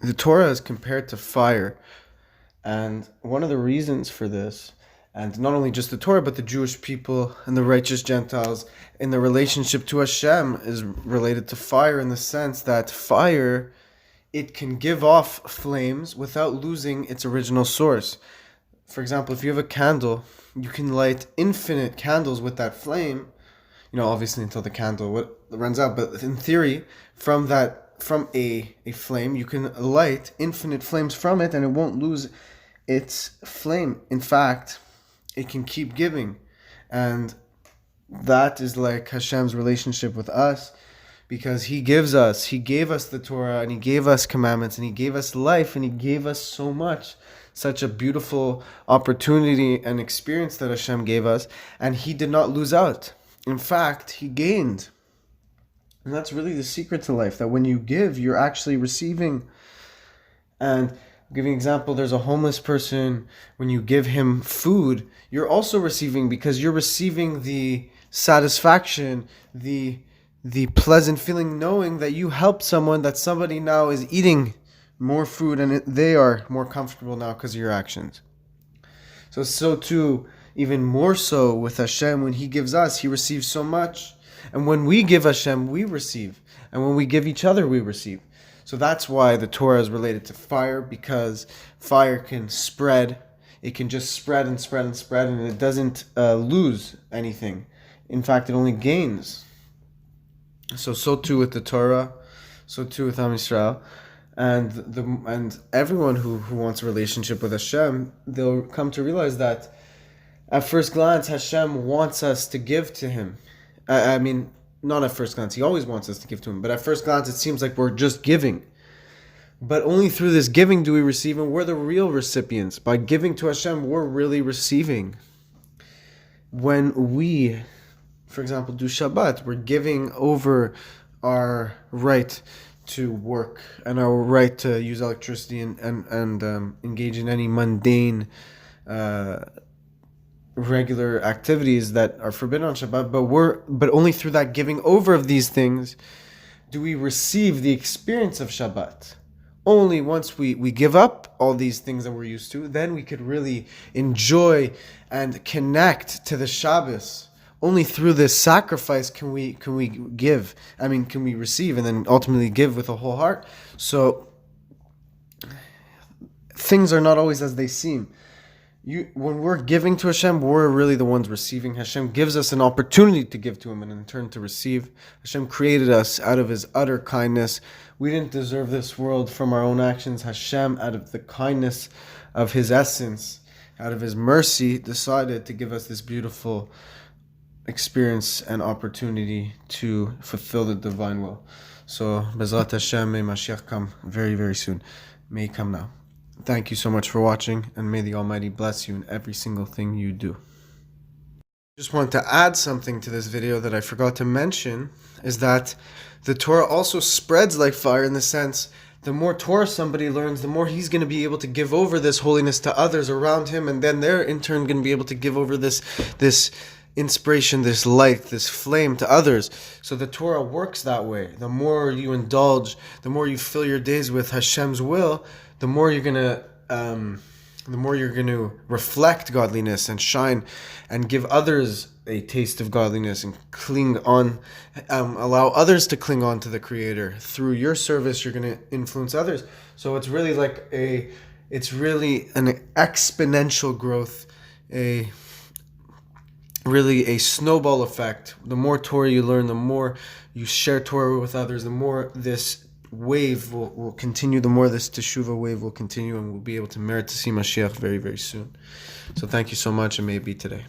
The Torah is compared to fire. And one of the reasons for this, and not only just the Torah, but the Jewish people and the righteous Gentiles in the relationship to Hashem, is related to fire in the sense that fire, it can give off flames without losing its original source. For example, if you have a candle, you can light infinite candles with that flame, obviously until the candle runs out. But in theory, from a flame, you can light infinite flames from it, and it won't lose its flame. In fact, it can keep giving, and that is like Hashem's relationship with us, because He gave us the Torah, and He gave us commandments, and He gave us life, and He gave us so much. Such a beautiful opportunity and experience that Hashem gave us, and He did not lose out. In fact, He gained. And that's really the secret to life, that when you give, you're actually receiving. And I'll give you an example. There's a homeless person. When you give him food, you're also receiving, because you're receiving the satisfaction, the pleasant feeling knowing that you helped someone, that somebody now is eating more food, and they are more comfortable now because of your actions. So too, even more so with Hashem, when He gives us, He receives so much. And when we give Hashem, we receive. And when we give each other, we receive. So that's why the Torah is related to fire, because fire can spread. It can just spread and spread and spread, and it doesn't lose anything. In fact, it only gains. So too with the Torah, so too with Am Yisrael. And everyone who wants a relationship with Hashem, they'll come to realize that at first glance, Hashem wants us to give to Him. I mean, not at first glance. He always wants us to give to Him. But at first glance, it seems like we're just giving. But only through this giving do we receive, and we're the real recipients. By giving to Hashem, we're really receiving. When we, for example, do Shabbat, we're giving over our right to work and our right to use electricity and engage in any mundane regular activities that are forbidden on Shabbat. But only through that giving over of these things do we receive the experience of Shabbat. Only once we give up all these things that we're used to, then we could really enjoy and connect to the Shabbos. Only through this sacrifice can we give. Can we receive and then ultimately give with a whole heart. So things are not always as they seem. When we're giving to Hashem, we're really the ones receiving. Hashem gives us an opportunity to give to Him and in turn to receive. Hashem created us out of His utter kindness. We didn't deserve this world from our own actions. Hashem, out of the kindness of His essence, out of His mercy, decided to give us this beautiful experience and opportunity to fulfill the divine will. So, Bezrat Hashem, may Mashiach come very, very soon. May He come now. Thank you so much for watching, and may the Almighty bless you in every single thing you do. Just want to add something to this video that I forgot to mention, is that the Torah also spreads like fire, in the sense, the more Torah somebody learns, the more he's going to be able to give over this holiness to others around him, and then they're in turn going to be able to give over this inspiration, this light, this flame to others. So the Torah works that way. The more you indulge, the more you fill your days with Hashem's will, the more you're gonna reflect godliness and shine and give others a taste of godliness and cling on, allow others to cling on to the Creator. Through your service, you're gonna influence others. So it's really it's really an exponential growth, really a snowball effect. The more Torah you learn, the more you share Torah with others, the more this wave will continue, the more this Teshuvah wave will continue, and we'll be able to merit to see Mashiach very, very soon. So thank you so much, and may it be today.